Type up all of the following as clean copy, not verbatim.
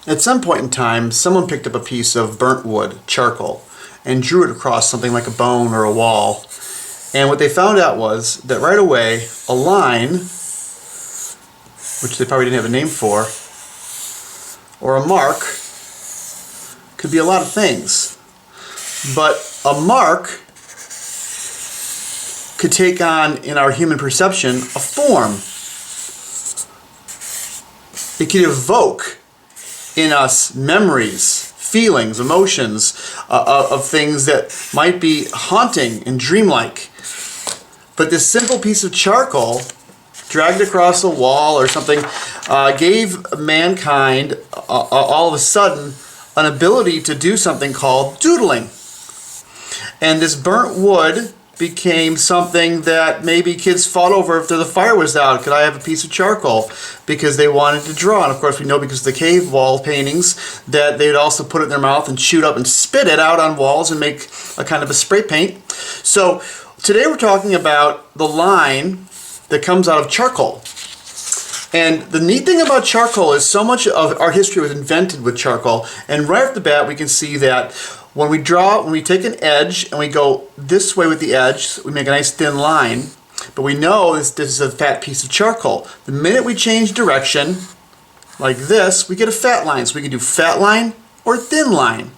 At some point in time, someone picked up a piece of burnt wood, charcoal, and drew it across something like a bone or a wall. And what they found out was that right away, a line, which they probably didn't have a name for, or a mark, could be a lot of things. But a mark could take on, in our human perception, a form. It could evoke in us memories, feelings, emotions of things that might be haunting and dreamlike. But this simple piece of charcoal dragged across a wall or something gave mankind all of a sudden an ability to do something called doodling. And this burnt wood became something that maybe kids fought over after the fire was out. Could I have a piece of charcoal? Because they wanted to draw. And of course we know because of the cave wall paintings that they'd also put it in their mouth and shoot up and spit it out on walls and make a kind of a spray paint. So today we're talking about the line that comes out of charcoal. And the neat thing about charcoal is so much of our history was invented with charcoal. And right off the bat we can see that when we draw, when we take an edge and we go this way with the edge, we make a nice thin line, but we know this is a fat piece of charcoal. The minute we change direction, like this, we get a fat line. So we can do fat line or thin line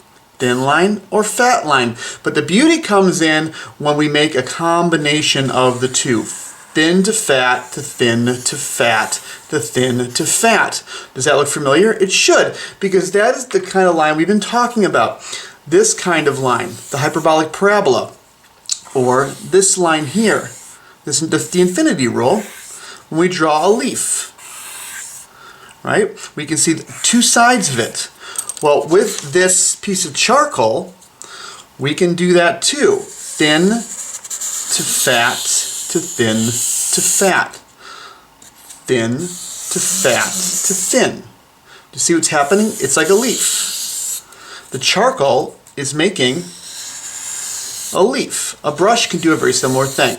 or fat line. But the beauty comes in when we make a combination of the two. Thin to fat, to thin to fat, to thin to fat. Does that look familiar? It should, because that is the kind of line we've been talking about. This kind of line, the hyperbolic parabola, or this line here, this is the infinity rule, when we draw a leaf, right? We can see two sides of it. Well, with this piece of charcoal, we can do that too. Thin to fat, to thin to fat, thin to fat to thin. Do you see what's happening? It's like a leaf. The charcoal is making a leaf. A brush can do a very similar thing.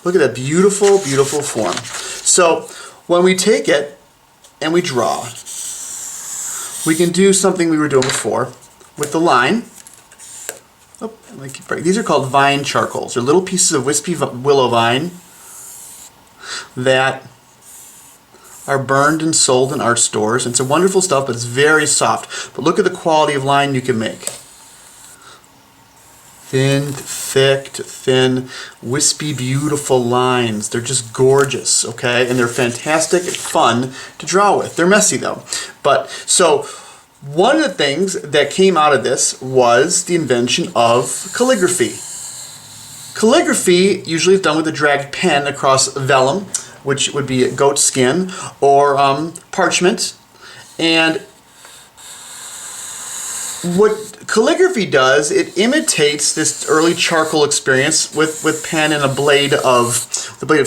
Look at that beautiful, beautiful form. So when we take it and we draw, we can do something we were doing before with the line. Oh, these are called vine charcoals. They're little pieces of wispy willow vine that are burned and sold in art stores. It's a wonderful stuff, but it's very soft. But look at the quality of line you can make. Thin to thick to thin, wispy, beautiful lines. They're just gorgeous, okay? And they're fantastic and fun to draw with. They're messy though. But so one of the things that came out of this was the invention of calligraphy. Calligraphy usually is done with a dragged pen across vellum, which would be goat skin, or parchment. And what calligraphy does, it imitates this early charcoal experience with pen and a blade of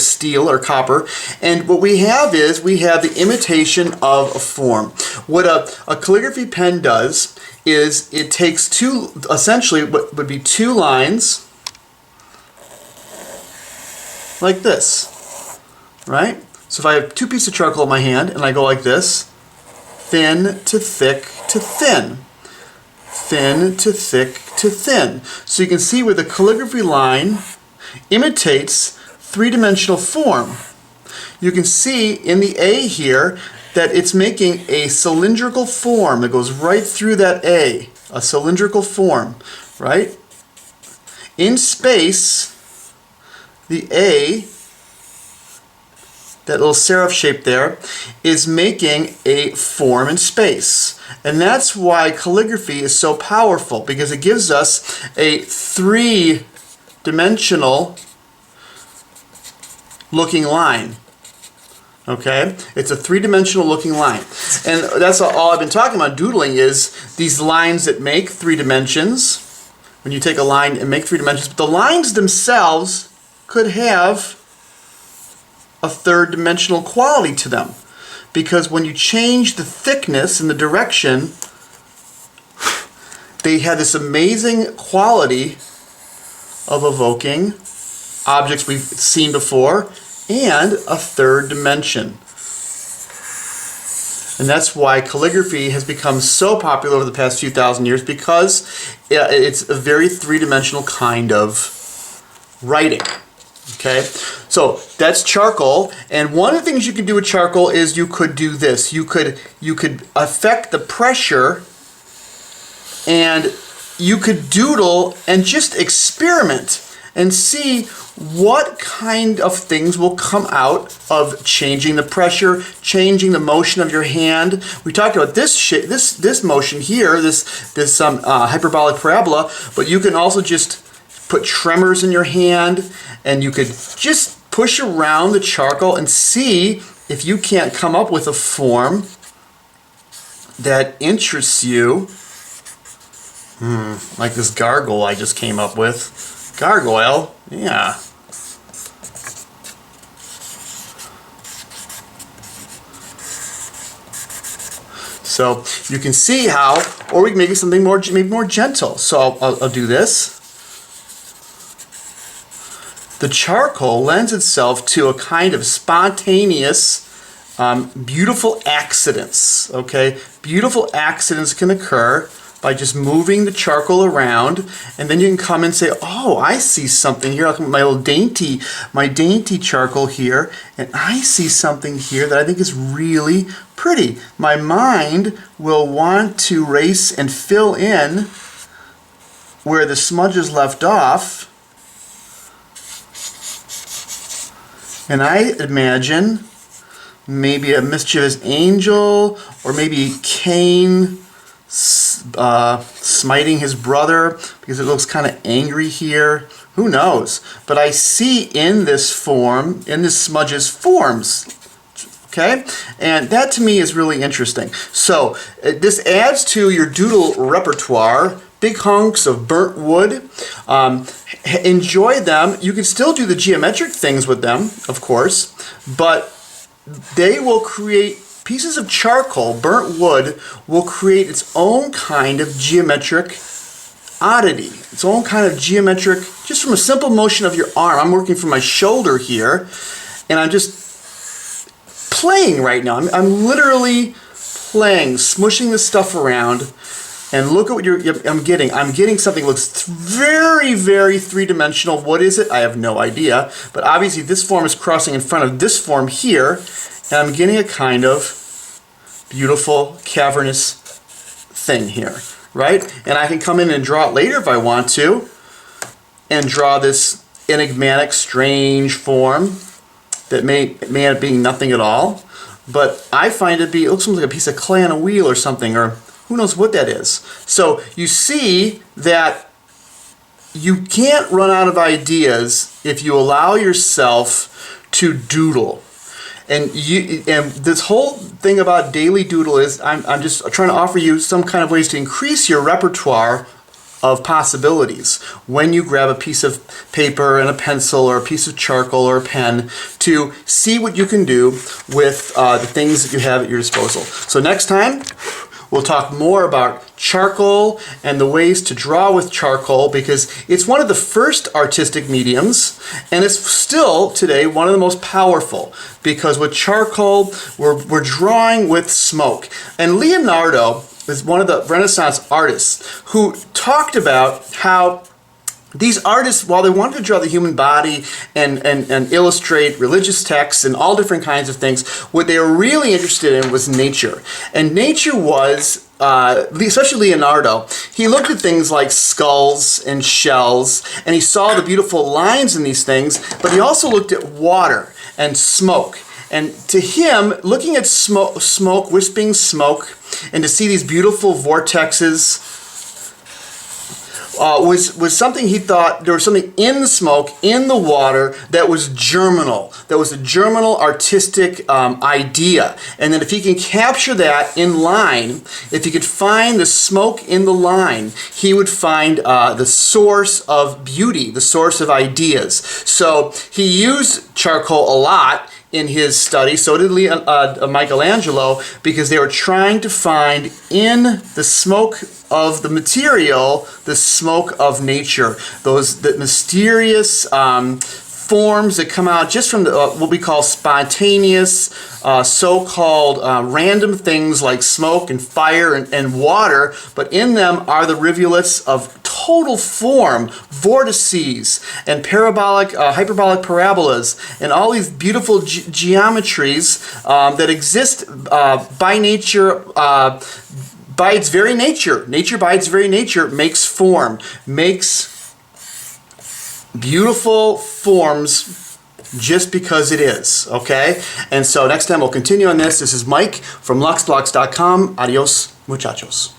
steel or copper. And what we have is, we have the imitation of a form. What a calligraphy pen does is it takes essentially what would be two lines like this. Right? So if I have two pieces of charcoal in my hand and I go like this, thin to thick to thin, thin to thick to thin. So you can see where the calligraphy line imitates three-dimensional form. You can see in the A here that it's making a cylindrical form that goes right through that A, a cylindrical form, right? In space, the A, that little serif shape there, is making a form in space. And that's why calligraphy is so powerful, because it gives us a three-dimensional looking line. Okay? It's a three-dimensional looking line. And that's all I've been talking about doodling, is these lines that make three dimensions. When you take a line and make three dimensions, but the lines themselves could have a third-dimensional quality to them, because when you change the thickness and the direction, they have this amazing quality of evoking objects we've seen before and a third dimension. And that's why calligraphy has become so popular over the past few thousand years, because it's a very three-dimensional kind of writing. Okay, so that's charcoal, and one of the things you can do with charcoal is you could do this. You could affect the pressure, and you could doodle and just experiment and see what kind of things will come out of changing the pressure, changing the motion of your hand. We talked about this motion here, this hyperbolic parabola, but you can also just put tremors in your hand, and you could just push around the charcoal and see if you can't come up with a form that interests you. Like this gargoyle I just came up with. Gargoyle, yeah. So you can see how, or we can make it something more, maybe more gentle. So I'll do this. The charcoal lends itself to a kind of spontaneous, beautiful accidents, okay? Beautiful accidents can occur by just moving the charcoal around, and then you can come and say, oh, I see something here, like my dainty charcoal here, and I see something here that I think is really pretty. My mind will want to race and fill in where the smudges left off. And I imagine maybe a mischievous angel, or maybe Cain smiting his brother, because it looks kind of angry here. Who knows? But I see in this form, in this smudges, forms. Okay? And that to me is really interesting. So this adds to your doodle repertoire. Big hunks of burnt wood. Enjoy them. You can still do the geometric things with them, of course, but they will create pieces of charcoal, burnt wood, will create its own kind of geometric oddity, its own kind of geometric, just from a simple motion of your arm. I'm working from my shoulder here, and I'm just playing right now. I'm literally playing, smushing this stuff around. And look at what I'm getting. I'm getting something that looks very, very three-dimensional. What is it? I have no idea. But obviously this form is crossing in front of this form here. And I'm getting a kind of beautiful, cavernous thing here, right? And I can come in and draw it later if I want to. And draw this enigmatic, strange form that may end up being nothing at all. But I find it looks like a piece of clay on a wheel or something, or who knows what that is. So you see that you can't run out of ideas if you allow yourself to doodle. And this whole thing about daily doodle is I'm just trying to offer you some kind of ways to increase your repertoire of possibilities when you grab a piece of paper and a pencil or a piece of charcoal or a pen to see what you can do with the things that you have at your disposal. So next time, we'll talk more about charcoal and the ways to draw with charcoal, because it's one of the first artistic mediums, and it's still today one of the most powerful, because with charcoal we're drawing with smoke. And Leonardo is one of the Renaissance artists who talked about how these artists, while they wanted to draw the human body and illustrate religious texts and all different kinds of things, what they were really interested in was nature. And nature was, especially Leonardo, he looked at things like skulls and shells, and he saw the beautiful lines in these things, but he also looked at water and smoke. And to him, looking at smoke, wisping smoke, and to see these beautiful vortexes, was something he thought there was something in the smoke, in the water, that was germinal. That was a germinal artistic idea. And then if he can capture that in line, if he could find the smoke in the line, he would find the source of beauty, the source of ideas. So he used charcoal a lot in his study. So did Michelangelo, because they were trying to find in the smoke of the material the smoke of nature, the mysterious forms that come out just from the, what we call spontaneous, so-called random things like smoke and fire and water, but in them are the rivulets of total form, vortices and parabolic, hyperbolic parabolas, and all these beautiful geometries that exist by nature, by its very nature. Nature by its very nature makes form, makes beautiful forms just because it is, okay? And so next time we'll continue on this. This is Mike from luxblocks.com. Adios, muchachos.